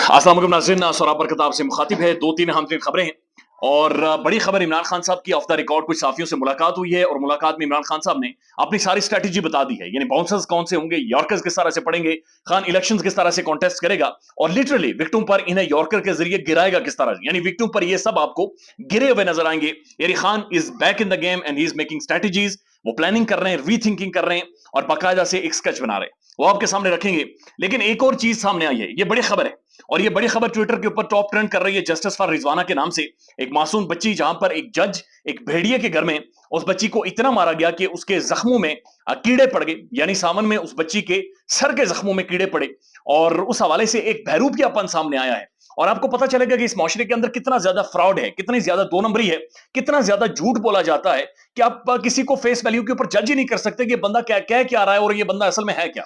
अस्सलाम वालेकुम नाज़रीन, सौराब बरकत आपसे मुखातिब है। दो तीन अहम तरीन खबरें हैं और बड़ी खबर इमरान खान साहब की ऑफ द रिकॉर्ड कुछ साथियों से मुलाकात हुई है और मुलाकात में इमरान खान साहब ने अपनी सारी स्ट्रेटजी बता दी है। यानी बाउंसर्स कौन से होंगे, यॉर्कर्स किस तरह से पड़ेंगे, खान इलेक्शंस किस तरह से कॉन्टेस्ट करेगा और लिटरली विक्टिम पर इन्हें यॉर्कर के जरिए गिराएगा किस तरह, यानी विक्टिम पर ये सब आपको गिरे हुए नजर आएंगे। यानी Khan is back in the game and he is making strategies. वो प्लानिंग कर रहे हैं, रीथिंकिंग कर रहे हैं और बाकायदा से एक स्केच बना रहे हैं, वो आपके सामने रखेंगे। लेकिन एक और चीज सामने आई है, ये बड़ी खबर है और ये बड़ी खबर ट्विटर के ऊपर टॉप ट्रेंड कर रही है। जस्टिस फॉर रिजवाना के नाम से एक मासूम बच्ची, जहां पर एक जज एक भेड़िए के घर में उस बच्ची को इतना मारा गया कि उसके जख्मों में कीड़े पड़ गए, यानी सावन में उस बच्ची के सर के जख्मों में कीड़े पड़े और उस हवाले से एक बहरूपियापन सामने आया है। और आपको पता चलेगा कि इस माशरे के अंदर कितना ज्यादा फ्रॉड है, कितनी ज्यादा दो नंबरी है, कितना ज्यादा झूठ बोला जाता है कि आप किसी को फेस वैल्यू के ऊपर जज ही नहीं कर सकते कि बंदा क्या कह क्या रहा है और ये बंदा असल में है क्या।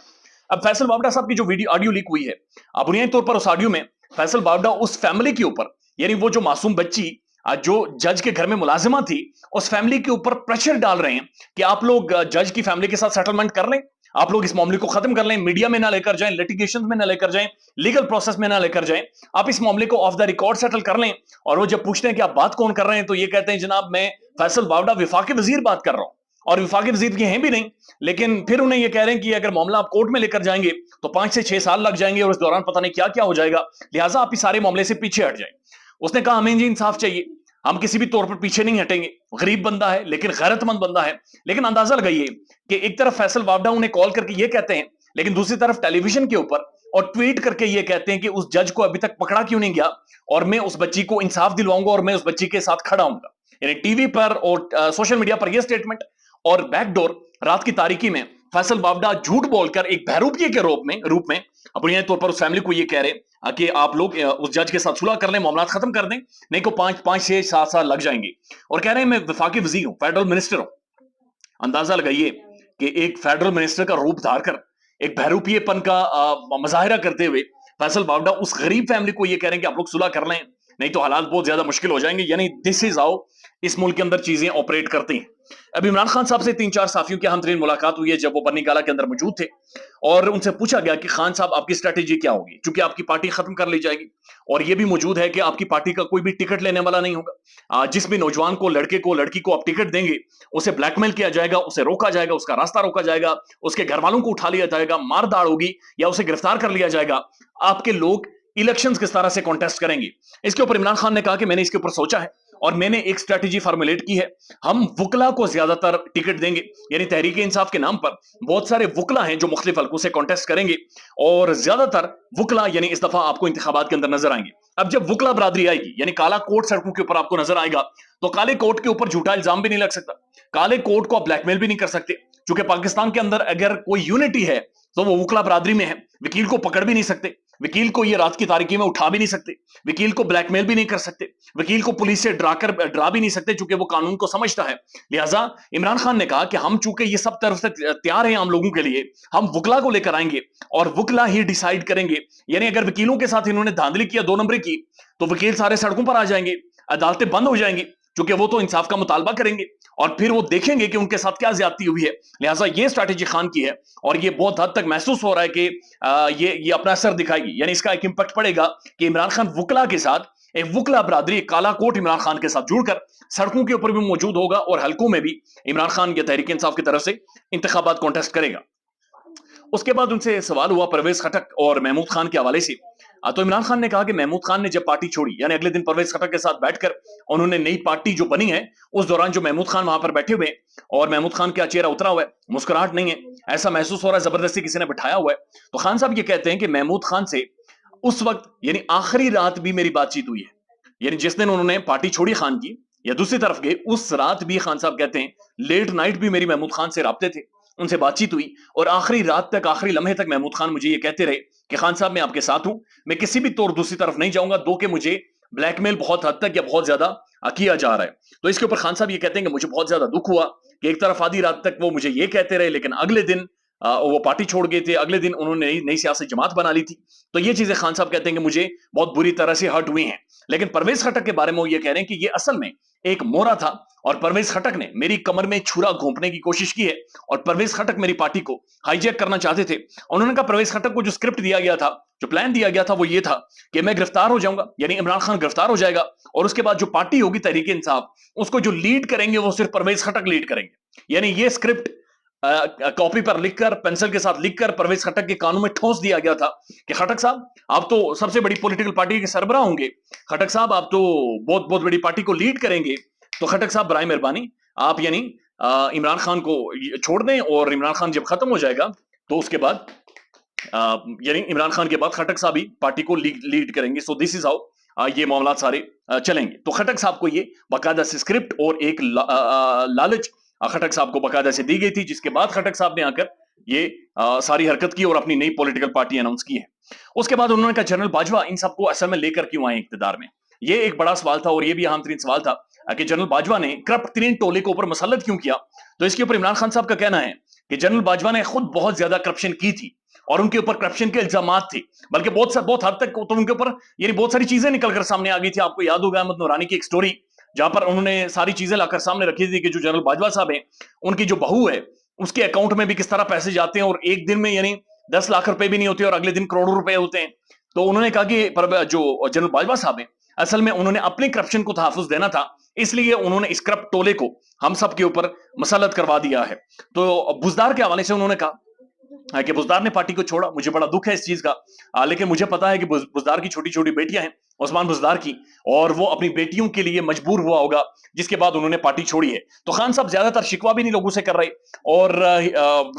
अब फैसल बावड़ा साहब की जो वीडियो ऑडियो लीक हुई है, अब बुनियादी तौर पर उस ऑडियो में फैसल बावड़ा उस फैमिली के ऊपर, यानी वो जो मासूम बच्ची जो जज के घर में मुलाजिमा थी, उस फैमिली के ऊपर प्रेशर डाल रहे हैं कि आप लोग जज की फैमिली के साथ सेटलमेंट कर लें, आप लोग इस मामले को खत्म कर लें, मीडिया में ना लेकर जाएं, लिटिगेशन में ना लेकर जाएं, लीगल प्रोसेस में ना लेकर जाएं, आप इस मामले को ऑफ द रिकॉर्ड सेटल कर लें। और वो जब पूछते हैं कि आप बात कौन कर रहे हैं, तो ये कहते हैं जनाब मैं फैसल बावड़ा विफाकी वजीर बात कर रहा हूं। और विफाकी वजीर के हैं भी नहीं, लेकिन फिर उन्हें यह कह रहे हैं कि अगर मामला आप कोर्ट में लेकर जाएंगे तो 5 से 6 साल लग जाएंगे और इस दौरान पता नहीं क्या क्या हो जाएगा, लिहाजा आप इस सारे मामले से पीछे हट जाए। उसने कहा हमें जी इंसाफ चाहिए, हम किसी भी तौर पर पीछे नहीं हटेंगे। गरीब बंदा है लेकिन गैरतमंद बंदा है। लेकिन अंदाजा लगाइए कि एक तरफ फैसल बावड़ा उन्हें कॉल करके ये कहते हैं, लेकिन दूसरी तरफ टेलीविजन के ऊपर और ट्वीट करके ये कहते हैं कि उस जज को अभी तक पकड़ा क्यों नहीं गया और मैं उस बच्ची को इंसाफ दिलवाऊंगा और मैं उस बच्ची के साथ खड़ा हूंगा। यानी टीवी पर और सोशल मीडिया पर यह स्टेटमेंट और बैकडोर रात की तारीकी में फैसल बावड़ा झूठ बोलकर एक बहरूपिये के रूप में बुनियादी तौर पर उस फैमिली को यह कह रहे कि आप लोग उस जज के साथ सुलह कर लें, मामला खत्म कर दें, नहीं तो 5 से 7 साल लग जाएंगे। और कह रहे हैं मैं वफाकी वजीर हूं, फेडरल मिनिस्टर हूं। अंदाजा लगाइए कि एक फेडरल मिनिस्टर का रूप धारकर एक बहरूपियेपन का मुजाहिरा करते हुए फैसल बावड़ा उस गरीब फैमिली को यह कह रहे हैं कि आप लोग सुलह कर लें, नहीं तो हालात बहुत ज्यादा मुश्किल हो जाएंगे। यानी दिस इज हाउ इस मुल्क के अंदर चीजें ऑपरेट करती हैं। अब इमरान खान साहब से 3-4 साथियों की अहम तरीन मुलाकात हुई है जब वो बन्नी गाला के अंदर मौजूद थे और उनसे पूछा गया कि खान साहब आपकी स्ट्रेटेजी क्या होगी, क्योंकि आपकी पार्टी खत्म कर ली जाएगी और ये भी मौजूद है कि आपकी पार्टी का कोई भी टिकट लेने वाला नहीं होगा। जिस भी नौजवान को, लड़के को, लड़की को आप टिकट देंगे उसे ब्लैकमेल किया जाएगा, उसे रोका जाएगा, उसका रास्ता रोका जाएगा, उसके घर वालों को उठा लिया जाएगा, मारदाड़ होगी या उसे गिरफ्तार कर लिया जाएगा। आपके लोग इलेक्शंस किस तरह से कॉन्टेस्ट करेंगे, इसके ऊपर इमरान खान ने कहा कि मैंने इसके ऊपर सोचा है और मैंने एक स्ट्रेटजी फॉर्मुलेट की है। हम वुकला को ज्यादातर टिकट देंगे, यानी तहरीक इंसाफ के नाम पर बहुत सारे वुकला हैं जो मुख्तलिफ हल्कों से कॉन्टेस्ट करेंगे और ज्यादातर वुकला यानी इस दफा आपको इंतखाबात के अंदर नजर आएंगे। अब जब वुकला बरादरी आएगी यानी काला कोट सड़कों के ऊपर आपको नजर आएगा, तो काले कोट के ऊपर झूठा इल्जाम भी नहीं लग सकता, काले कोट को आप ब्लैकमेल भी नहीं कर सकते, क्योंकि पाकिस्तान के अंदर अगर कोई यूनिटी है तो वो वुकला बरादरी में है। वकील को पकड़ भी नहीं सकते, वकील को ये रात की तारीकी में उठा भी नहीं सकते, वकील को ब्लैकमेल भी नहीं कर सकते, वकील को पुलिस से डरा भी नहीं सकते, चूंकि वो कानून को समझता है। लिहाजा इमरान खान ने कहा कि हम चूंकि ये सब तरफ से तैयार हैं आम लोगों के लिए, हम वुकला को लेकर आएंगे और वुकला ही डिसाइड करेंगे। यानी अगर वकीलों के साथ इन्होंने धांधली किया, 2 नंबरी की, तो वकील सारे सड़कों पर आ जाएंगे, अदालतें बंद हो जाएंगी, क्योंकि वो तो इंसाफ का मुतालबा करेंगे और फिर वो देखेंगे कि उनके साथ क्या ज्यादती हुई है। लिहाजा ये स्ट्रैटेजी खान की है और ये बहुत हद तक महसूस हो रहा है कि ये अपना असर दिखाएगी, यानी इसका एक इंपैक्ट पड़ेगा कि इमरान खान वुकला के साथ, एक वुकला बरादरी, एक काला कोट इमरान खान के साथ जुड़कर सड़कों के ऊपर भी मौजूद होगा और हल्कों में भी इमरान खान या तहरीक इंसाफ की तरफ से इंतखाबात कॉन्टेस्ट करेगा। उसके बाद उनसे सवाल हुआ परवेज खटक और महमूद खान के हवाले से, तो इमरान खान ने कहा कि महमूद खान ने जब पार्टी छोड़ी, यानी अगले दिन परवेज खटक के साथ बैठकर उन्होंने नई पार्टी जो बनी है, उस दौरान जो महमूद खान वहां पर बैठे हुए और महमूद खान का चेहरा उतरा हुआ है, मुस्कुराहट नहीं है, ऐसा महसूस हो रहा है जबरदस्ती किसी ने बिठाया हुआ है। तो खान साहब ये कहते हैं कि महमूद खान से उस वक्त यानी आखिरी रात भी मेरी बातचीत हुई है, यानी जिस दिन उन्होंने पार्टी छोड़ी खान की या दूसरी तरफ गए, उस रात भी खान साहब कहते हैं लेट नाइट भी मेरी महमूद खान से राब्ते थे, उनसे बातचीत हुई और आखिरी रात तक, आखिरी लम्हे तक महमूद खान मुझे ये कहते रहे कि खान साहब मैं आपके साथ हूं, मैं किसी भी तौर दूसरी तरफ नहीं जाऊंगा, दो कि मुझे ब्लैकमेल बहुत हद तक या बहुत ज्यादा किया जा रहा है। तो इसके ऊपर खान साहब ये कहते हैं कि मुझे बहुत ज्यादा दुख हुआ कि एक तरफ आधी रात तक वो मुझे ये कहते रहे, लेकिन अगले दिन वो पार्टी छोड़ गए थे, अगले दिन उन्होंने नई सियासी जमात बना ली थी। तो ये चीजें खान साहब कहते हैं कि मुझे बहुत बुरी तरह से हर्ट हुई हैं। लेकिन परवेज खटक के बारे में वो ये कह रहे हैं कि ये असल में ایک مورا تھا اور پرویز خٹک نے میری کمر میں چھرا گھونپنے کی کوشش کی ہے اور پرویز خٹک میری پارٹی کو ہائی جیک کرنا چاہتے تھے. انہوں نے کہا پرویز خٹک کو جو اسکرپٹ دیا گیا تھا, جو پلان دیا گیا تھا, وہ یہ تھا کہ میں گرفتار ہو جاؤں گا, یعنی عمران خان گرفتار ہو جائے گا, اور اس کے بعد جو پارٹی ہوگی تحریک انصاف, اس کو جو لیڈ کریں گے وہ صرف پرویز خٹک لیڈ کریں گے. یعنی یہ اسکرپٹ کاپی پر لکھ کر, پینسل کے ساتھ لکھ کر پرویز خٹک کے کانوں میں ٹھونس دیا گیا تھا کہ خٹک صاحب آپ تو سب سے بڑی پولیٹیکل پارٹی کے سربراہ ہوں گے, خٹک صاحب آپ تو بہت بہت بڑی پارٹی کو لیڈ کریں گے, تو خٹک صاحب برائے مہربانی آپ یعنی عمران خان کو چھوڑ دیں, اور عمران خان جب ختم ہو جائے گا تو اس کے بعد یعنی عمران خان کے بعد خٹک صاحب ہی پارٹی کو لیڈ کریں گے. سو دس از ہاؤ یہ معاملات سارے چلیں گے. تو خٹک صاحب کو یہ باقاعدہ سے اسکرپٹ اور ایک لالچ خٹک صاحب کو باقاعدہ سے دی گئی تھی, جس کے بعد خٹک صاحب نے آ کر یہ ساری حرکت کی اور اپنی نئی پولیٹیکل پارٹی اناؤنس کی ہے. اس کے بعد انہوں نے کہا جنرل باجوہ ان سب کو اصل میں لے کر کیوں آئے اقتدار میں. یہ ایک بڑا سوال تھا, اور یہ بھی اہم ترین سوال تھا کہ جنرل باجوہ نے کرپٹ ترین ٹولے کو اوپر مسلط کیوں کیا. تو اس کے اوپر عمران خان صاحب کا کہنا ہے کہ جنرل باجوہ نے خود بہت زیادہ کرپشن کی تھی, اور ان کے اوپر کرپشن کے الزامات تھے, بلکہ بہت حد تک تو ان کے اوپر یعنی بہت ساری چیزیں نکل کر سامنے آ گئی تھی. آپ کو یاد ہوگا احمد نورانی کی ایک سٹوری, جہاں پر انہوں نے ساری چیزیں لا کر سامنے رکھی تھی کہ جو جنرل باجوہ صاحب ہیں ان کی جو بہو ہے اس کے اکاؤنٹ میں بھی کس طرح پیسے جاتے ہیں, اور ایک دن میں یعنی 10 لاکھ روپے بھی نہیں ہوتے اور اگلے دن کروڑوں روپے ہوتے ہیں. تو انہوں نے کہا کہ جو جنرل باجوہ صاحب ہیں اصل میں انہوں نے اپنے کرپشن کو تحفظ دینا تھا, اس لیے انہوں نے اس کرپٹ ٹولے کو ہم سب کے اوپر مسلط کروا دیا ہے. تو بزدار کے حوالے سے انہوں نے کہا کہ بزدار نے پارٹی کو چھوڑا, مجھے بڑا دکھ ہے اس چیز کا, لیکن مجھے پتا ہے کہ بزدار کی چھوٹی چھوٹی بیٹیاں ہیں, عثمان بزدار کی, اور وہ اپنی بیٹیوں کے لیے مجبور ہوا ہوگا, جس کے بعد انہوں نے پارٹی چھوڑی ہے. تو خان صاحب زیادہ تر شکوہ بھی نہیں لوگوں سے کر رہے, اور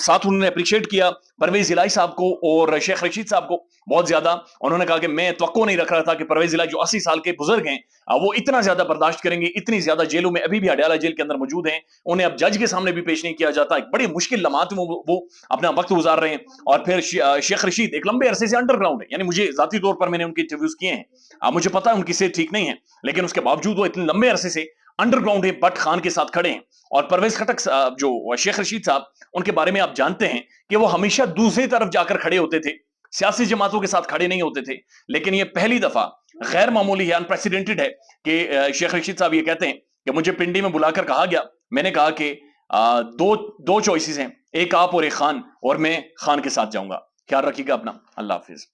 ساتھ انہوں نے اپریشیٹ کیا پرویز الہی صاحب کو اور شیخ رشید صاحب کو بہت زیادہ. انہوں نے کہا کہ میں توقع نہیں رکھ رہا تھا کہ پرویز الہی جو 80 سال کے بزرگ ہیں وہ اتنا زیادہ برداشت کریں گے, اتنی زیادہ جیلوں میں ابھی بھی اڈیالہ جیل کے اندر موجود ہیں, انہیں اب جج کے سامنے بھی پیش نہیں کیا جاتا. ایک بڑی مشکل لمحات میں وہ اپنا وقت گزار رہے ہیں. اور پھر شیخ رشید ایک لمبے عرصے سے انڈر گراؤنڈ ہے, یعنی مجھے ذاتی طور پر میں نے ان کے انٹرویوز کیے ہیں, مجھے پتا ہے ان کی صحت ٹھیک نہیں ہے, لیکن اس کے باوجود وہ اتنے لمبے عرصے سے انڈر گراؤنڈ ہے, بٹ خان کے ساتھ کھڑے ہیں. اور پرویز خٹک جو شیخ رشید صاحب, ان کے بارے میں آپ جانتے ہیں کہ وہ ہمیشہ دوسری طرف جا کر کھڑے ہوتے تھے, سیاسی جماعتوں کے ساتھ کھڑے نہیں ہوتے تھے. لیکن یہ پہلی دفعہ غیر معمولی ہے, انپریسیڈنٹڈ ہے کہ شیخ رشید صاحب یہ کہتے ہیں کہ مجھے پنڈی میں بلا کر کہا گیا, میں نے کہا کہ دو چوائسز ہیں, ایک آپ اور ایک خان, اور میں خان کے ساتھ جاؤں گا. خیال رکھیے گا اپنا, اللہ حافظ.